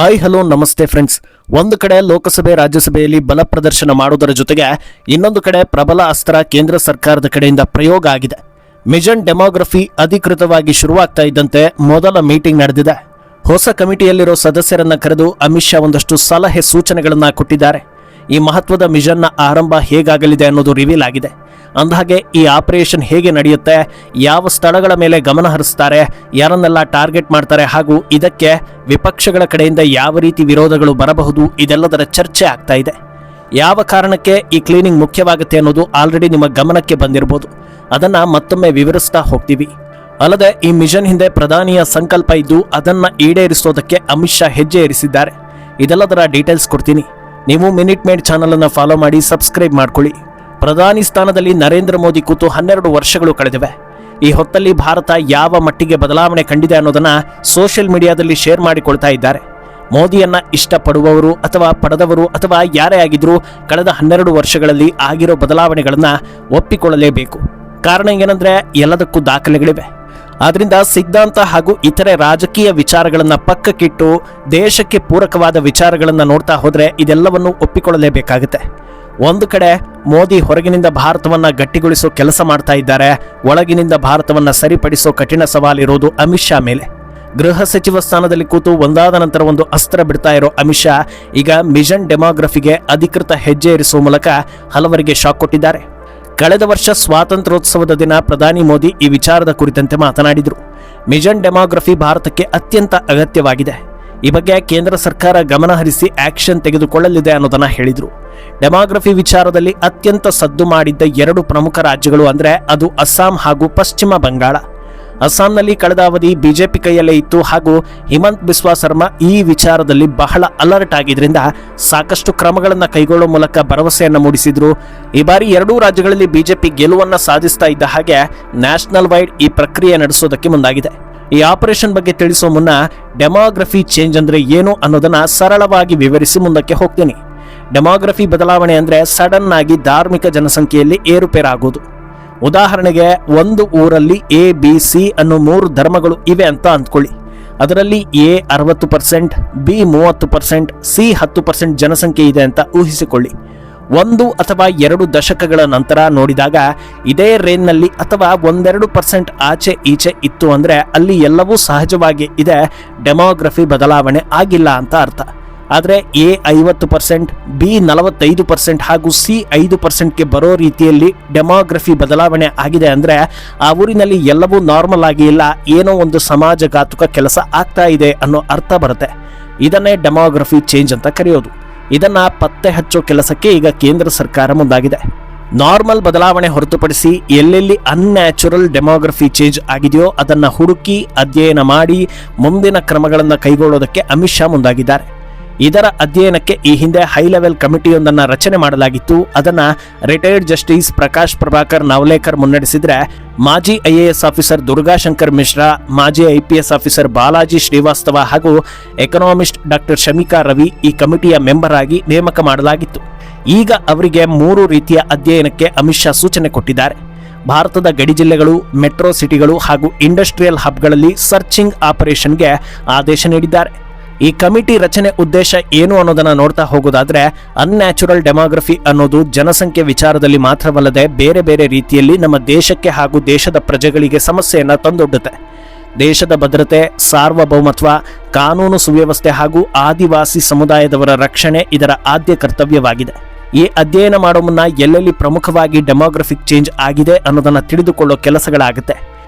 Hi hello ನಮಸ್ತೆ friends. ಒಂದು ಕಡೆ ಲೋಕಸಭೆ ರಾಜ್ಯಸಭೆಯಲ್ಲಿ ಬಲ ಪ್ರದರ್ಶನ ಮಾಡುವುದರ ಜೊತೆಗೆ ಇನ್ನೊಂದು ಕಡೆ ಪ್ರಬಲ ಅಸ್ತ್ರ ಕೇಂದ್ರ ಸರ್ಕಾರದ ಕಡೆಯಿಂದ ಪ್ರಯೋಗ ಆಗಿದೆ. ಮಿಷನ್ ಡೆಮೋಗ್ರಫಿ ಅಧಿಕೃತವಾಗಿ ಶುರುವಾಗ್ತಾ ಇದ್ದಂತೆ ಮೊದಲ ಮೀಟಿಂಗ್ ನಡೆದಿದೆ. ಹೊಸ ಕಮಿಟಿಯಲ್ಲಿರೋ ಸದಸ್ಯರನ್ನ ಕರೆದು ಅಮಿತ್ ಶಾ ಒಂದಷ್ಟು ಸಲಹೆ ಸೂಚನೆಗಳನ್ನ ಕೊಟ್ಟಿದ್ದಾರೆ. ಈ ಮಹತ್ವದ ಮಿಷನ್ನ ಆರಂಭ ಹೇಗಾಗಲಿದೆ ಅನ್ನೋದು ರಿವೀಲ್ ಆಗಿದೆ. ಅಂದಹಾಗೆ ಈ ಆಪರೇಷನ್ ಹೇಗೆ ನಡೆಯುತ್ತೆ, ಯಾವ ಸ್ಥಳಗಳ ಮೇಲೆ ಗಮನ ಹರಿಸ್ತಾರೆ, ಯಾರನ್ನೆಲ್ಲ ಟಾರ್ಗೆಟ್ ಮಾಡ್ತಾರೆ ಹಾಗೂ ಇದಕ್ಕೆ ವಿಪಕ್ಷಗಳ ಕಡೆಯಿಂದ ಯಾವ ರೀತಿ ವಿರೋಧಗಳು ಬರಬಹುದು, ಇದೆಲ್ಲದರ ಚರ್ಚೆ ಆಗ್ತಾ ಇದೆ. ಯಾವ ಕಾರಣಕ್ಕೆ ಈ ಕ್ಲೀನಿಂಗ್ ಮುಖ್ಯವಾಗುತ್ತೆ ಅನ್ನೋದು ಆಲ್ರೆಡಿ ನಿಮ್ಮ ಗಮನಕ್ಕೆ ಬಂದಿರಬಹುದು. ಅದನ್ನ ಮತ್ತೊಮ್ಮೆ ವಿವರಿಸ್ತಾ ಹೋಗ್ತೀವಿ. ಅಲ್ಲದೆ ಈ ಮಿಷನ್ ಹಿಂದೆ ಪ್ರಧಾನಿಯ ಸಂಕಲ್ಪ ಇದ್ದು ಅದನ್ನ ಈಡೇರಿಸೋದಕ್ಕೆ ಅಮಿತ್ ಶಾ ಹೆಜ್ಜೆ ಇರಿಸಿದ್ದಾರೆ. ಇದೆಲ್ಲದರ ಡೀಟೇಲ್ಸ್ ಕೊಡ್ತೀನಿ. ನೀವು ಮಿನಿಟ್ ಮೇಡ್ ಚಾನಲ್ ಅನ್ನು ಫಾಲೋ ಮಾಡಿ ಸಬ್ಸ್ಕ್ರೈಬ್ ಮಾಡ್ಕೊಳ್ಳಿ. ಪ್ರಧಾನಿ ಸ್ಥಾನದಲ್ಲಿ ನರೇಂದ್ರ ಮೋದಿ ಕೂತು 12 ವರ್ಷಗಳು ಕಳೆದಿವೆ. ಈ ಹೊತ್ತಲ್ಲಿ ಭಾರತ ಯಾವ ಮಟ್ಟಿಗೆ ಬದಲಾವಣೆ ಕಂಡಿದೆ ಅನ್ನೋದನ್ನ ಸೋಷಿಯಲ್ ಮೀಡಿಯಾದಲ್ಲಿ ಶೇರ್ ಮಾಡಿಕೊಳ್ತಾ ಇದ್ದಾರೆ. ಮೋದಿಯನ್ನ ಇಷ್ಟಪಡುವವರು ಅಥವಾ ಪಡೆದವರು ಅಥವಾ ಯಾರೇ ಆಗಿದ್ರೂ ಕಳೆದ 12 ವರ್ಷಗಳಲ್ಲಿ ಆಗಿರೋ ಬದಲಾವಣೆಗಳನ್ನ ಒಪ್ಪಿಕೊಳ್ಳಲೇಬೇಕು. ಕಾರಣ ಏನಂದ್ರೆ ಎಲ್ಲದಕ್ಕೂ ದಾಖಲೆಗಳಿವೆ. ಆದ್ರಿಂದ ಸಿದ್ಧಾಂತ ಹಾಗೂ ಇತರೆ ರಾಜಕೀಯ ವಿಚಾರಗಳನ್ನ ಪಕ್ಕಕ್ಕಿಟ್ಟು ದೇಶಕ್ಕೆ ಪೂರಕವಾದ ವಿಚಾರಗಳನ್ನ ನೋಡ್ತಾ ಹೋದ್ರೆ ಇದೆಲ್ಲವನ್ನು ಒಪ್ಪಿಕೊಳ್ಳಲೇಬೇಕಾಗುತ್ತೆ. ಒಂದು ಕಡೆ ಮೋದಿ ಹೊರಗಿನಿಂದ ಭಾರತವನ್ನ ಗಟ್ಟಿಗೊಳಿಸೋ ಕೆಲಸ ಮಾಡ್ತಾ ಇದ್ದಾರೆ. ಒಳಗಿನಿಂದ ಭಾರತವನ್ನ ಸರಿಪಡಿಸೋ ಕಠಿಣ ಸವಾಲಿರೋದು ಅಮಿತ್ ಶಾ ಮೇಲೆ. ಗೃಹ ಸಚಿವ ಸ್ಥಾನದಲ್ಲಿ ಕೂತು ಒಂದಾದ ನಂತರ ಒಂದು ಅಸ್ತ್ರ ಬಿಡ್ತಾ ಇರೋ ಅಮಿತ್ ಶಾ ಈಗ ಮಿಷನ್ ಡೆಮೋಗ್ರಫಿಗೆ ಅಧಿಕೃತ ಹೆಜ್ಜೆ ಇರಿಸುವ ಮೂಲಕ ಹಲವರಿಗೆ ಶಾಕ್ ಕೊಟ್ಟಿದ್ದಾರೆ. ಕಳೆದ ವರ್ಷ ಸ್ವಾತಂತ್ರ್ಯೋತ್ಸವದ ದಿನ ಪ್ರಧಾನಿ ಮೋದಿ ಈ ವಿಚಾರದ ಕುರಿತಂತೆ ಮಾತನಾಡಿದರು. ಮಿಷನ್ ಡೆಮೋಗ್ರಫಿ ಭಾರತಕ್ಕೆ ಅತ್ಯಂತ ಅಗತ್ಯವಾಗಿದೆ. ಈ ಬಗ್ಗೆ ಕೇಂದ್ರ ಸರ್ಕಾರ ಗಮನ ಹರಿಸಿ ಆಕ್ಷನ್ ತೆಗೆದುಕೊಳ್ಳಲಿದೆ ಅನ್ನೋದನ್ನ ಹೇಳಿದರು. ಡೆಮೋಗ್ರಫಿ ವಿಚಾರದಲ್ಲಿ ಅತ್ಯಂತ ಸದ್ದು ಮಾಡಿದ್ದ 2 ಪ್ರಮುಖ ರಾಜ್ಯಗಳು ಅಂದ್ರೆ ಅದು ಅಸ್ಸಾಂ ಹಾಗೂ ಪಶ್ಚಿಮ ಬಂಗಾಳ. ಅಸ್ಸಾಂನಲ್ಲಿ ಕಳೆದ ಅವಧಿ ಬಿಜೆಪಿ ಕೈಯಲ್ಲೇ ಇತ್ತು ಹಾಗೂ ಹಿಮಂತ್ ಬಿಸ್ವಾ ಸರ್ಮಾ ಈ ವಿಚಾರದಲ್ಲಿ ಬಹಳ ಅಲರ್ಟ್ ಆಗಿದ್ರಿಂದ ಸಾಕಷ್ಟು ಕ್ರಮಗಳನ್ನು ಕೈಗೊಳ್ಳುವ ಮೂಲಕ ಭರವಸೆಯನ್ನು ಮೂಡಿಸಿದ್ರು. ಈ ಬಾರಿ 2 ರಾಜ್ಯಗಳಲ್ಲಿ ಬಿಜೆಪಿ ಗೆಲುವನ್ನ ಸಾಧಿಸ್ತಾ ಇದ್ದ ಹಾಗೆ ನ್ಯಾಷನಲ್ ವೈಡ್ ಈ ಪ್ರಕ್ರಿಯೆ ನಡೆಸೋದಕ್ಕೆ ಮುಂದಾಗಿದೆ. ಈ ಆಪರೇಷನ್ ಬಗ್ಗೆ ತಿಳಿಸೋ ಮುನ್ನ ಡೆಮೋಗ್ರಫಿ ಚೇಂಜ್ ಅಂದ್ರೆ ಏನು ಅನ್ನೋದನ್ನ ಸರಳವಾಗಿ ವಿವರಿಸಿ ಮುಂದಕ್ಕೆ ಹೋಗ್ತೀನಿ. ಡೆಮೋಗ್ರಫಿ ಬದಲಾವಣೆ ಅಂದ್ರೆ ಸಡನ್ ಆಗಿ ಧಾರ್ಮಿಕ ಜನಸಂಖ್ಯೆಯಲ್ಲಿ ಏರುಪೇರಾಗೋದು. ಉದಾಹರಣೆಗೆ ಒಂದು ಊರಲ್ಲಿ ಎ ಬಿ ಸಿ ಅನ್ನೋ 3 ಧರ್ಮಗಳು ಇವೆ ಅಂತ ಅಂದ್ಕೊಳ್ಳಿ. ಅದರಲ್ಲಿ ಎ 60%, ಬಿ 30%, ಸಿ 10% ಜನಸಂಖ್ಯೆ ಇದೆ ಅಂತ ಊಹಿಸಿಕೊಳ್ಳಿ. 1 ಅಥವಾ 2 ದಶಕಗಳ ನಂತರ ನೋಡಿದಾಗ ಇದೇ ರೇಂಜ್ನಲ್ಲಿ ಅಥವಾ 1-2% ಆಚೆ ಈಚೆ ಇತ್ತು ಅಂದ್ರೆ ಅಲ್ಲಿ ಎಲ್ಲವೂ ಸಹಜವಾಗಿ ಇದೆ, ಡೆಮೋಗ್ರಫಿ ಬದಲಾವಣೆ ಆಗಿಲ್ಲ ಅಂತ ಅರ್ಥ. ಆದರೆ ಎ 50%, ಬಿ 45% ಹಾಗೂ ಸಿ 5%ಗೆ ಬರೋ ರೀತಿಯಲ್ಲಿ ಡೆಮೋಗ್ರಫಿ ಬದಲಾವಣೆ ಆಗಿದೆ ಅಂದ್ರೆ ಆ ಊರಿನಲ್ಲಿ ಎಲ್ಲವೂ ನಾರ್ಮಲ್ ಆಗಿ ಇಲ್ಲ, ಏನೋ ಒಂದು ಸಮಾಜಘಾತುಕ ಕೆಲಸ ಆಗ್ತಾ ಇದೆ ಅನ್ನೋ ಅರ್ಥ ಬರುತ್ತೆ. ಇದನ್ನೇ ಡೆಮೋಗ್ರಫಿ ಚೇಂಜ್ ಅಂತ ಕರೆಯೋದು. ಇದನ್ನ ಪತ್ತೆ ಹಚ್ಚೋ ಕೆಲಸಕ್ಕೆ ಈಗ ಕೇಂದ್ರ ಸರ್ಕಾರ ಮುಂದಾಗಿದೆ. ನಾರ್ಮಲ್ ಬದಲಾವಣೆ ಹೊರತುಪಡಿಸಿ ಎಲ್ಲೆಲ್ಲಿ ಅನ್ಯಾಚುರಲ್ ಡೆಮೋಗ್ರಫಿ ಚೇಂಜ್ ಆಗಿದೆಯೋ ಅದನ್ನ ಹುಡುಕಿ ಅಧ್ಯಯನ ಮಾಡಿ ಮುಂದಿನ ಕ್ರಮಗಳನ್ನು ಕೈಗೊಳ್ಳೋದಕ್ಕೆ ಅಮಿತ್ ಶಾ ಮುಂದಾಗಿದ್ದಾರೆ. ಇದರ ಅಧ್ಯಯನಕ್ಕೆ ಈ ಹಿಂದೆ ಹೈ ಲೆವೆಲ್ ಕಮಿಟಿಯೊಂದನ್ನು ರಚನೆ ಮಾಡಲಾಗಿತ್ತು. ಅದನ್ನ ರಿಟೈರ್ಡ್ ಜಸ್ಟಿಸ್ ಪ್ರಕಾಶ್ ಪ್ರಭಾಕರ್ ನವಲೇಕರ್ ಮುನ್ನಡೆಸಿದ್ರೆ ಮಾಜಿ IAS ಆಫೀಸರ್ ದುರ್ಗಾಶಂಕರ್ ಮಿಶ್ರಾ, ಮಾಜಿ IPS ಆಫೀಸರ್ ಬಾಲಾಜಿ ಶ್ರೀವಾಸ್ತವ ಹಾಗೂ ಎಕನಾಮಿಸ್ಟ್ ಡಾಕ್ಟರ್ ಶಮಿಕಾ ರವಿ ಈ ಕಮಿಟಿಯ ಮೆಂಬರ್ ಆಗಿ ನೇಮಕ ಮಾಡಲಾಗಿತ್ತು. ಈಗ ಅವರಿಗೆ 3 ರೀತಿಯ ಅಧ್ಯಯನಕ್ಕೆ ಅಮಿತ್ ಶಾ ಸೂಚನೆ ಕೊಟ್ಟಿದ್ದಾರೆ. ಭಾರತದ ಗಡಿ ಜಿಲ್ಲೆಗಳು, ಮೆಟ್ರೋ ಸಿಟಿಗಳು ಹಾಗೂ ಇಂಡಸ್ಟ್ರಿಯಲ್ ಹಬ್ಗಳಲ್ಲಿ ಸರ್ಚಿಂಗ್ ಆಪರೇಷನ್ಗೆ ಆದೇಶ ನೀಡಿದ್ದಾರೆ. ಈ ಕಮಿಟಿ ರಚನೆ ಉದ್ದೇಶ ಏನು ಅನ್ನೋದನ್ನ ನೋಡ್ತಾ ಹೋಗೋದಾದ್ರೆ ಅನ್ಯಾಚುರಲ್ ಡೆಮೋಗ್ರಫಿ ಅನ್ನೋದು ಜನಸಂಖ್ಯೆ ವಿಚಾರದಲ್ಲಿ ಮಾತ್ರವಲ್ಲದೆ ಬೇರೆ ಬೇರೆ ರೀತಿಯಲ್ಲಿ ನಮ್ಮ ದೇಶಕ್ಕೆ ಹಾಗೂ ದೇಶದ ಪ್ರಜೆಗಳಿಗೆ ಸಮಸ್ಯೆಯನ್ನ ತಂದೊಡ್ಡುತ್ತೆ. ದೇಶದ ಭದ್ರತೆ, ಸಾರ್ವಭೌಮತ್ವ, ಕಾನೂನು ಸುವ್ಯವಸ್ಥೆ ಹಾಗೂ ಆದಿವಾಸಿ ಸಮುದಾಯದವರ ರಕ್ಷಣೆ ಇದರ ಆದ್ಯ ಕರ್ತವ್ಯವಾಗಿದೆ. ಈ ಅಧ್ಯಯನ ಮಾಡೋ ಮುನ್ನ ಎಲ್ಲೆಲ್ಲಿ ಪ್ರಮುಖವಾಗಿ ಡೆಮೋಗ್ರಫಿಕ್ ಚೇಂಜ್ ಆಗಿದೆ ಅನ್ನೋದನ್ನ ತಿಳಿದುಕೊಳ್ಳೋ ಕೆಲಸಗಳಾಗುತ್ತೆ.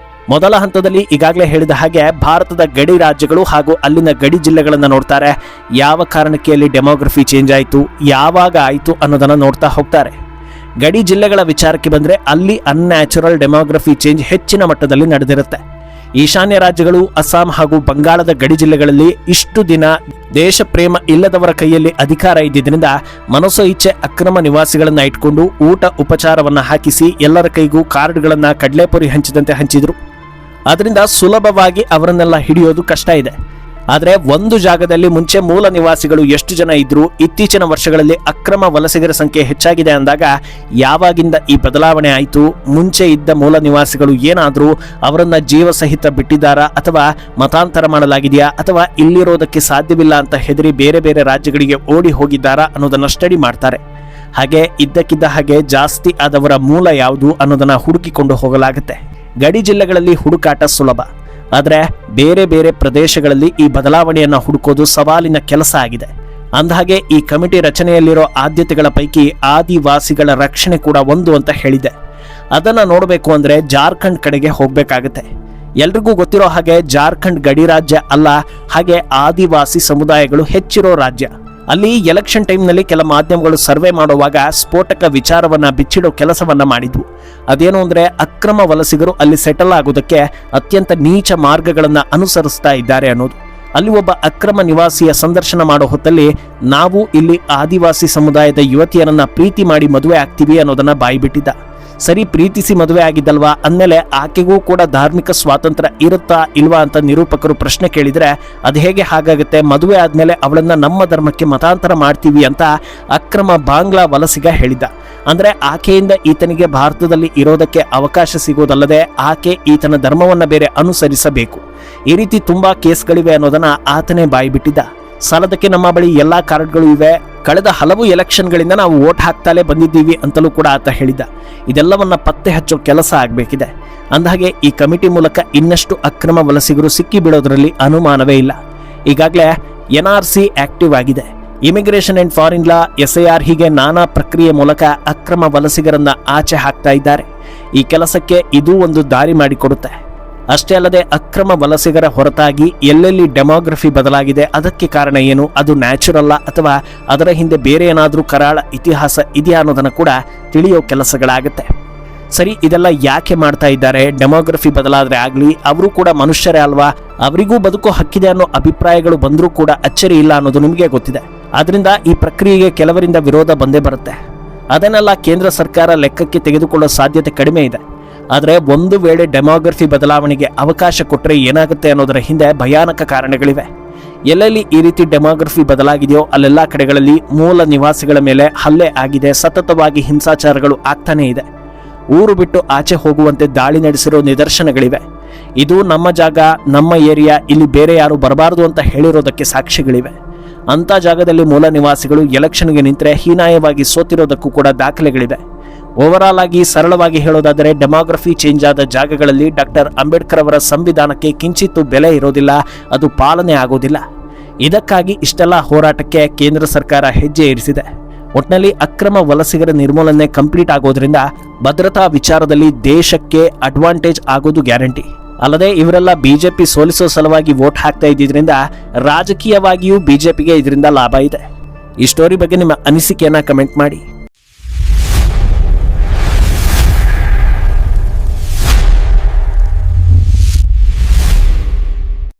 ಮೊದಲ ಹಂತದಲ್ಲಿ ಈಗಾಗಲೇ ಹೇಳಿದ ಹಾಗೆ ಭಾರತದ ಗಡಿ ರಾಜ್ಯಗಳು ಹಾಗೂ ಅಲ್ಲಿನ ಗಡಿ ಜಿಲ್ಲೆಗಳನ್ನು ನೋಡ್ತಾರೆ. ಯಾವ ಕಾರಣಕ್ಕೆ ಅಲ್ಲಿ ಡೆಮೋಗ್ರಫಿ ಚೇಂಜ್ ಆಯಿತು, ಯಾವಾಗ ಆಯಿತು ಅನ್ನೋದನ್ನು ನೋಡ್ತಾ ಹೋಗ್ತಾರೆ. ಗಡಿ ಜಿಲ್ಲೆಗಳ ವಿಚಾರಕ್ಕೆ ಬಂದರೆ ಅಲ್ಲಿ ಅನ್ಯಾಚುರಲ್ ಡೆಮೋಗ್ರಫಿ ಚೇಂಜ್ ಹೆಚ್ಚಿನ ಮಟ್ಟದಲ್ಲಿ ನಡೆದಿರುತ್ತೆ. ಈಶಾನ್ಯ ರಾಜ್ಯಗಳು, ಅಸ್ಸಾಂ ಹಾಗೂ ಬಂಗಾಳದ ಗಡಿ ಜಿಲ್ಲೆಗಳಲ್ಲಿ ಇಷ್ಟು ದಿನ ದೇಶ ಪ್ರೇಮ ಇಲ್ಲದವರ ಕೈಯಲ್ಲಿ ಅಧಿಕಾರ ಇದ್ದಿದ್ದರಿಂದ ಮನಸೋ ಇಚ್ಛೆ ಅಕ್ರಮ ನಿವಾಸಿಗಳನ್ನ ಇಟ್ಕೊಂಡು ಊಟ ಉಪಚಾರವನ್ನ ಹಾಕಿಸಿ ಎಲ್ಲರ ಕೈಗೂ ಕಾರ್ಡ್ಗಳನ್ನ ಕಡಲೆಪುರಿ ಹಂಚಿದಂತೆ ಹಂಚಿದ್ರು. ಅದರಿಂದ ಸುಲಭವಾಗಿ ಅವರನ್ನೆಲ್ಲ ಹಿಡಿಯೋದು ಕಷ್ಟ ಇದೆ. ಆದರೆ ಒಂದು ಜಾಗದಲ್ಲಿ ಮುಂಚೆ ಮೂಲ ನಿವಾಸಿಗಳು ಎಷ್ಟು ಜನ ಇದ್ರು, ಇತ್ತೀಚಿನ ವರ್ಷಗಳಲ್ಲಿ ಅಕ್ರಮ ವಲಸಿಗರ ಸಂಖ್ಯೆ ಹೆಚ್ಚಾಗಿದೆ ಅಂದಾಗ ಯಾವಾಗಿಂದ ಈ ಬದಲಾವಣೆ ಆಯಿತು, ಮುಂಚೆ ಇದ್ದ ಮೂಲ ನಿವಾಸಿಗಳು ಏನಾದರೂ ಅವರನ್ನ ಜೀವ ಸಹಿತ ಬಿಟ್ಟಿದ್ದಾರಾ ಅಥವಾ ಮತಾಂತರ ಮಾಡಲಾಗಿದೆಯಾ ಅಥವಾ ಇಲ್ಲಿರೋದಕ್ಕೆ ಸಾಧ್ಯವಿಲ್ಲ ಅಂತ ಹೆದರಿ ಬೇರೆ ಬೇರೆ ರಾಜ್ಯಗಳಿಗೆ ಓಡಿ ಹೋಗಿದ್ದಾರಾ ಅನ್ನೋದನ್ನ ಸ್ಟಡಿ ಮಾಡ್ತಾರೆ. ಹಾಗೆ ಇದ್ದಕ್ಕಿದ್ದ ಹಾಗೆ ಜಾಸ್ತಿ ಆದವರ ಮೂಲ ಯಾವುದು ಅನ್ನೋದನ್ನ ಹುಡುಕಿಕೊಂಡು ಹೋಗಲಾಗುತ್ತೆ. ಗಡಿ ಜಿಲ್ಲೆಗಳಲ್ಲಿ ಹುಡುಕಾಟ ಸುಲಭ, ಆದರೆ ಬೇರೆ ಬೇರೆ ಪ್ರದೇಶಗಳಲ್ಲಿ ಈ ಬದಲಾವಣೆಯನ್ನು ಹುಡುಕೋದು ಸವಾಲಿನ ಕೆಲಸ ಆಗಿದೆ. ಅಂದಹಾಗೆ ಈ ಕಮಿಟಿ ರಚನೆಯಲ್ಲಿರೋ ಆದ್ಯತೆಗಳ ಪೈಕಿ ಆದಿವಾಸಿಗಳ ರಕ್ಷಣೆ ಕೂಡ ಒಂದು ಅಂತ ಹೇಳಿದೆ. ಅದನ್ನು ನೋಡಬೇಕು ಅಂದರೆ ಜಾರ್ಖಂಡ್ ಕಡೆಗೆ ಹೋಗಬೇಕಾಗುತ್ತೆ. ಎಲ್ರಿಗೂ ಗೊತ್ತಿರೋ ಹಾಗೆ ಜಾರ್ಖಂಡ್ ಗಡಿ ರಾಜ್ಯ ಅಲ್ಲ, ಹಾಗೆ ಆದಿವಾಸಿ ಸಮುದಾಯಗಳು ಹೆಚ್ಚಿರೋ ರಾಜ್ಯ. ಅಲ್ಲಿ ಎಲೆಕ್ಷನ್ ಟೈಮ್ನಲ್ಲಿ ಕೆಲ ಮಾಧ್ಯಮಗಳು ಸರ್ವೆ ಮಾಡುವಾಗ ಸ್ಫೋಟಕ ವಿಚಾರವನ್ನ ಬಿಚ್ಚಿಡೋ ಕೆಲಸವನ್ನ ಮಾಡಿದ್ವು. ಅದೇನು ಅಂದ್ರೆ ಅಕ್ರಮ ವಲಸಿಗರು ಅಲ್ಲಿ ಸೆಟಲ್ ಆಗೋದಕ್ಕೆ ಅತ್ಯಂತ ನೀಚ ಮಾರ್ಗಗಳನ್ನ ಅನುಸರಿಸ್ತಾ ಇದ್ದಾರೆ ಅನ್ನೋದು. ಅಲ್ಲಿ ಒಬ್ಬ ಅಕ್ರಮ ನಿವಾಸಿಯ ಸಂದರ್ಶನ ಮಾಡೋ ಹೊತ್ತಲ್ಲಿ ನಾವು ಇಲ್ಲಿ ಆದಿವಾಸಿ ಸಮುದಾಯದ ಯುವತಿಯರನ್ನ ಪ್ರೀತಿ ಮಾಡಿ ಮದುವೆ ಆಗ್ತೀವಿ ಅನ್ನೋದನ್ನ ಬಾಯಿಬಿಟ್ಟಿದ್ದ. ಸರಿ, ಪ್ರೀತಿಸಿ ಮದುವೆ ಆಗಿದ್ದಲ್ವಾ ಅಂದಮೇಲೆ ಆಕೆಗೂ ಕೂಡ ಧಾರ್ಮಿಕ ಸ್ವಾತಂತ್ರ್ಯ ಇರುತ್ತಾ ಇಲ್ವಾ ಅಂತ ನಿರೂಪಕರು ಪ್ರಶ್ನೆ ಕೇಳಿದ್ರೆ ಅದು ಹೇಗೆ ಹಾಗಾಗುತ್ತೆ, ಮದುವೆ ಆದ್ಮೇಲೆ ಅವಳನ್ನ ನಮ್ಮ ಧರ್ಮಕ್ಕೆ ಮತಾಂತರ ಮಾಡ್ತೀವಿ ಅಂತ ಅಕ್ರಮ ಬಾಂಗ್ಲಾ ವಲಸಿಗ ಹೇಳಿದ್ದ. ಅಂದ್ರೆ ಆಕೆಯಿಂದ ಈತನಿಗೆ ಭಾರತದಲ್ಲಿ ಇರೋದಕ್ಕೆ ಅವಕಾಶ ಸಿಗೋದಲ್ಲದೆ ಆಕೆ ಈತನ ಧರ್ಮವನ್ನ ಬೇರೆ ಅನುಸರಿಸಬೇಕು. ಈ ರೀತಿ ತುಂಬಾ ಕೇಸ್ಗಳಿವೆ ಅನ್ನೋದನ್ನ ಆತನೇ ಬಾಯಿಬಿಟ್ಟಿದ್ದ. ಸಾಲದಕ್ಕೆ ನಮ್ಮ ಬಳಿ ಎಲ್ಲಾ ಕಾರ್ಡ್ಗಳು ಇವೆ, ಕಳೆದ ಹಲವು ಎಲೆಕ್ಷನ್ಗಳಿಂದ ನಾವು ವೋಟ್ ಹಾಕ್ತಾಲೇ ಬಂದಿದ್ದೀವಿ ಅಂತಲೂ ಕೂಡ ಆತ ಹೇಳಿದ್ದ. ಇದೆಲ್ಲವನ್ನ ಪತ್ತೆ ಹಚ್ಚೋ ಕೆಲಸ ಆಗಬೇಕಿದೆ. ಅಂದಹಾಗೆ ಈ ಕಮಿಟಿ ಮೂಲಕ ಇನ್ನಷ್ಟು ಅಕ್ರಮ ವಲಸಿಗರು ಸಿಕ್ಕಿ ಬೀಳೋದ್ರಲ್ಲಿ ಅನುಮಾನವೇ ಇಲ್ಲ. ಈಗಾಗಲೇ NRC ಆಕ್ಟಿವ್ ಆಗಿದೆ. Immigration and foreign law, SIR ಹೀಗೆ ನಾನಾ ಪ್ರಕ್ರಿಯೆ ಮೂಲಕ ಅಕ್ರಮ ವಲಸಿಗರನ್ನ ಆಚೆ ಹಾಕ್ತಾ ಇದ್ದಾರೆ. ಈ ಕೆಲಸಕ್ಕೆ ಇದೂ ಒಂದು ದಾರಿ ಮಾಡಿಕೊಡುತ್ತೆ. ಅಷ್ಟೇ ಅಲ್ಲದೆ ಅಕ್ರಮ ವಲಸಿಗರ ಹೊರತಾಗಿ ಎಲ್ಲೆಲ್ಲಿ ಡೆಮೋಗ್ರಫಿ ಬದಲಾಗಿದೆ, ಅದಕ್ಕೆ ಕಾರಣ ಏನು, ಅದು ನ್ಯಾಚುರಲ್ಲ ಅಥವಾ ಅದರ ಹಿಂದೆ ಬೇರೆ ಏನಾದರೂ ಕರಾಳ ಇತಿಹಾಸ ಇದೆಯಾ ಅನ್ನೋದನ್ನು ಕೂಡ ತಿಳಿಯೋ ಕೆಲಸಗಳಾಗುತ್ತೆ. ಸರಿ, ಇದೆಲ್ಲ ಯಾಕೆ ಮಾಡ್ತಾ ಇದ್ದಾರೆ? ಡೆಮೋಗ್ರಫಿ ಬದಲಾದ್ರೆ ಆಗಲಿ, ಅವರು ಕೂಡ ಮನುಷ್ಯರೇ ಅಲ್ವಾ, ಅವರಿಗೂ ಬದುಕೋ ಹಕ್ಕಿದೆ ಅನ್ನೋ ಅಭಿಪ್ರಾಯಗಳು ಬಂದರೂ ಕೂಡ ಅಚ್ಚರಿ ಇಲ್ಲ ಅನ್ನೋದು ನಿಮಗೆ ಗೊತ್ತಿದೆ. ಆದ್ರಿಂದ ಈ ಪ್ರಕ್ರಿಯೆಗೆ ಕೆಲವರಿಂದ ವಿರೋಧ ಬಂದೇ ಬರುತ್ತೆ. ಅದನ್ನೆಲ್ಲ ಕೇಂದ್ರ ಸರ್ಕಾರ ಲೆಕ್ಕಕ್ಕೆ ತೆಗೆದುಕೊಳ್ಳೋ ಸಾಧ್ಯತೆ ಕಡಿಮೆ ಇದೆ. ಆದರೆ ಒಂದು ವೇಳೆ ಡೆಮೋಗ್ರಫಿ ಬದಲಾವಣೆಗೆ ಅವಕಾಶ ಕೊಟ್ಟರೆ ಏನಾಗುತ್ತೆ ಅನ್ನೋದರ ಹಿಂದೆ ಭಯಾನಕ ಕಾರಣಗಳಿವೆ. ಎಲ್ಲೆಲ್ಲಿ ಈ ರೀತಿ ಡೆಮೋಗ್ರಫಿ ಬದಲಾಗಿದೆಯೋ ಅಲ್ಲೆಲ್ಲ ಕಡೆಗಳಲ್ಲಿ ಮೂಲ ನಿವಾಸಿಗಳ ಮೇಲೆ ಹಲ್ಲೆ ಆಗಿದೆ, ಸತತವಾಗಿ ಹಿಂಸಾಚಾರಗಳು ಆಗ್ತಾನೇ ಇದೆ. ಊರು ಬಿಟ್ಟು ಆಚೆ ಹೋಗುವಂತೆ ದಾಳಿ ನಡೆಸಿರೋ ನಿದರ್ಶನಗಳಿವೆ. ಇದು ನಮ್ಮ ಜಾಗ, ನಮ್ಮ ಏರಿಯಾ, ಇಲ್ಲಿ ಬೇರೆ ಯಾರು ಬರಬಾರದು ಅಂತ ಹೇಳಿರೋದಕ್ಕೆ ಸಾಕ್ಷಿಗಳಿವೆ. ಅಂಥ ಜಾಗದಲ್ಲಿ ಮೂಲ ನಿವಾಸಿಗಳು ಎಲೆಕ್ಷನ್ಗೆ ನಿಂತರೆ ಹೀನಾಯವಾಗಿ ಸೋತಿರೋದಕ್ಕೂ ಕೂಡ ದಾಖಲೆಗಳಿವೆ. ಓವರಾಲ್ ಆಗಿ ಸರಳವಾಗಿ ಹೇಳೋದಾದರೆ ಡೆಮೋಗ್ರಫಿ ಚೇಂಜ್ ಆದ ಜಾಗಗಳಲ್ಲಿ ಡಾಕ್ಟರ್ ಅಂಬೇಡ್ಕರ್ ಅವರ ಸಂವಿಧಾನಕ್ಕೆ ಕಿಂಚಿತ್ತೂ ಬೆಲೆ ಇರೋದಿಲ್ಲ, ಅದು ಪಾಲನೆ ಆಗೋದಿಲ್ಲ. ಇದಕ್ಕಾಗಿ ಇಷ್ಟೆಲ್ಲ ಹೋರಾಟಕ್ಕೆ ಕೇಂದ್ರ ಸರ್ಕಾರ ಹೆಜ್ಜೆ ಇರಿಸಿದೆ. ಒಟ್ನಲ್ಲಿ ಅಕ್ರಮ ವಲಸಿಗರ ನಿರ್ಮೂಲನೆ ಕಂಪ್ಲೀಟ್ ಆಗೋದ್ರಿಂದ ಭದ್ರತಾ ವಿಚಾರದಲ್ಲಿ ದೇಶಕ್ಕೆ ಅಡ್ವಾಂಟೇಜ್ ಆಗೋದು ಗ್ಯಾರಂಟಿ. ಅಲ್ಲದೆ ಇವರೆಲ್ಲ ಬಿಜೆಪಿ ಸೋಲಿಸೋ ಸಲುವಾಗಿ ವೋಟ್ ಹಾಕ್ತಾ ಇದ್ದಿದ್ರಿಂದ ರಾಜಕೀಯವಾಗಿಯೂ ಬಿಜೆಪಿಗೆ ಇದರಿಂದ ಲಾಭ ಇದೆ. ಈ ಸ್ಟೋರಿ ಬಗ್ಗೆ ನಿಮ್ಮ ಅನಿಸಿಕೆಯನ್ನ ಕಮೆಂಟ್ ಮಾಡಿ.